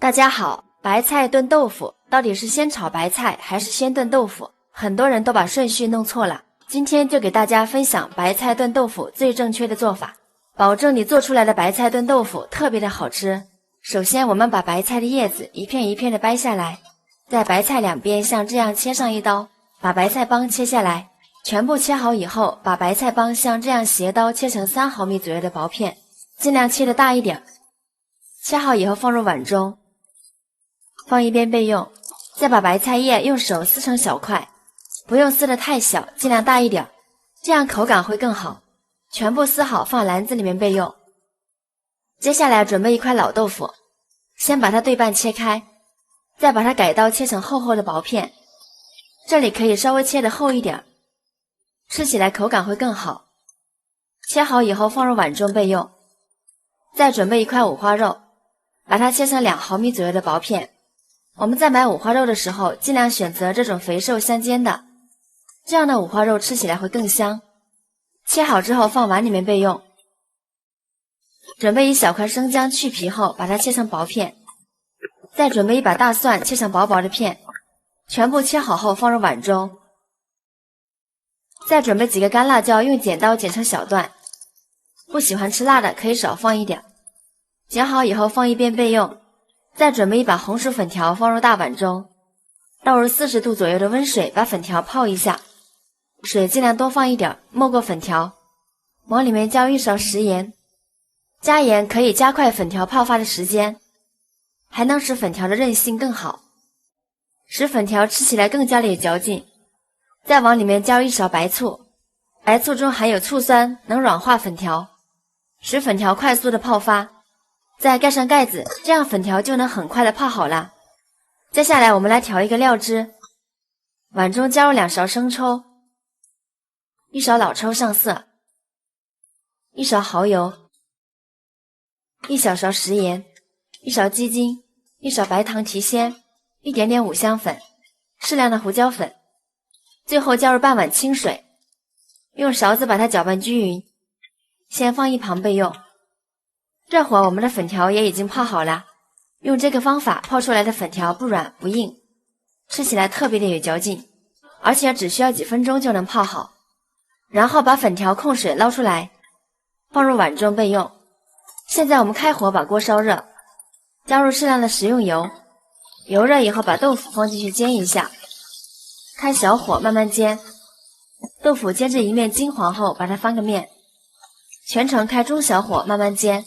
大家好，白菜燉豆腐到底是先炒白菜還是先炖豆腐？很多人都把顺序弄錯了。今天就給大家分享白菜燉豆腐最正確的做法，保證你做出來的白菜燉豆腐特別的好吃。首先我們把白菜的葉子一片一片的掰下來，在白菜兩邊像這樣切上一刀，把白菜幫切下來，全部切好以後，把白菜幫像這樣斜刀切成3毫米左右的薄片，盡量切的大一點。切好以後放入碗中，放一邊備用。再把白菜葉用手撕成小塊，不用撕得太小，盡量大一點，這樣口感會更好。全部撕好放籃子裡面備用。接下來準備一塊老豆腐，先把它對半切開，再把它改刀切成厚厚的薄片，這裡可以稍微切得厚一點，吃起來口感會更好。切好以後放入碗中備用。再準備一塊五花肉，把它切成2毫米左右的薄片。我們在買五花肉的時候，盡量選擇這種肥瘦相间的，這樣的五花肉吃起來會更香。切好之後放碗裡面備用。準備一小塊生薑，去皮後把它切成薄片。再準備一把大蒜，切成薄薄的片，全部切好後放入碗中。再準備幾個乾辣椒，用剪刀剪成小段，不喜歡吃辣的可以少放一點。剪好以後放一邊備用。再準備一把紅薯粉條放入大碗中，倒入40度左右的溫水，把粉條泡一下，水盡量多放一點，没過粉條。往裡面澆1勺食鹽，加鹽可以加快粉條泡發的時間，還能使粉條的韌性更好，使粉條吃起來更加的有嚼勁。再往裡面澆1勺白醋，白醋中含有醋酸，能軟化粉條，使粉條快速的泡發。再蓋上蓋子，這樣粉條就能很快的泡好了。接下來我們來調一個料汁，碗中加入2勺生抽，1勺老抽上色，1勺蠔油，1小勺食鹽，1勺雞精，1勺白糖提鮮，一點點五香粉，適量的胡椒粉，最後加入半碗清水，用勺子把它攪拌均勻，先放一旁備用。這會兒我們的粉條也已經泡好了，用這個方法泡出來的粉條不軟不硬，吃起來特別的有嚼勁，而且只需要幾分鐘就能泡好。然後把粉條控水撈出來，放入碗中備用。現在我們開火把鍋燒熱，加入適量的食用油，油熱以後把豆腐放進去煎一下，開小火慢慢煎，豆腐煎至一面金黃後把它翻個面，全程開中小火慢慢煎。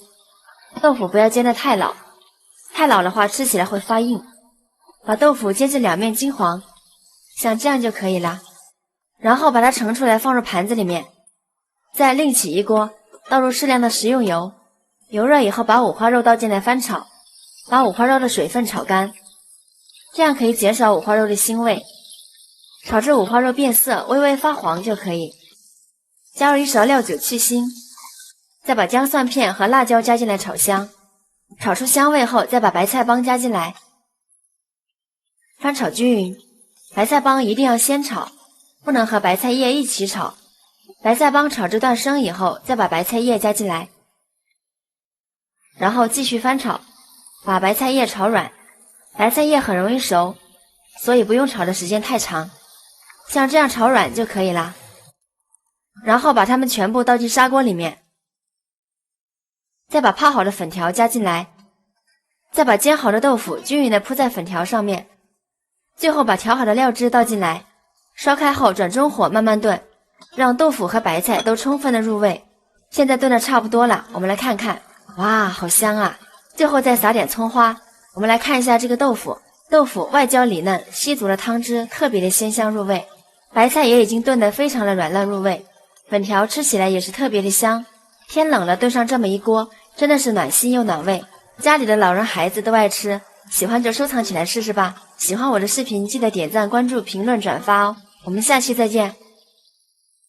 豆腐不要煎得太老，太老的話吃起來會發硬。把豆腐煎至2面金黃，像這樣就可以了。然後把它盛出來放入盤子裡面，再另起一鍋，倒入適量的食用油，油熱以後把五花肉倒進來翻炒，把五花肉的水分炒乾，這樣可以減少五花肉的腥味。炒至五花肉變色，微微發黃就可以。加入1勺料酒去腥。再把薑蒜片和辣椒加進來炒香，炒出香味後再把白菜幫加進來，翻炒均勻。白菜幫一定要先炒，不能和白菜葉一起炒。白菜幫炒至斷生以後，再把白菜葉加進來，然後繼續翻炒，把白菜葉炒軟。白菜葉很容易熟，所以不用炒的時間太長，像這樣炒軟就可以了。然後把它們全部倒進砂鍋裡面。再把泡好的粉條加進來，再把煎好的豆腐均勻地鋪在粉條上面，最後把調好的料汁倒進來，燒開後轉中火慢慢燉，讓豆腐和白菜都充分的入味。現在燉的差不多了，我們來看看，哇，好香啊！最後再撒點蔥花。我們來看一下這個豆腐，豆腐外焦裡嫩，吸足了湯汁，特別的鮮香入味。白菜也已經燉得非常的軟爛入味，粉條吃起來也是特別的香。天冷了，燉上這麼一鍋，真的是暖心又暖胃，家裡的老人孩子都愛吃，喜歡就收藏起來試試吧。喜歡我的視頻，記得點讚、關注、評論、轉發哦。我們下期再見。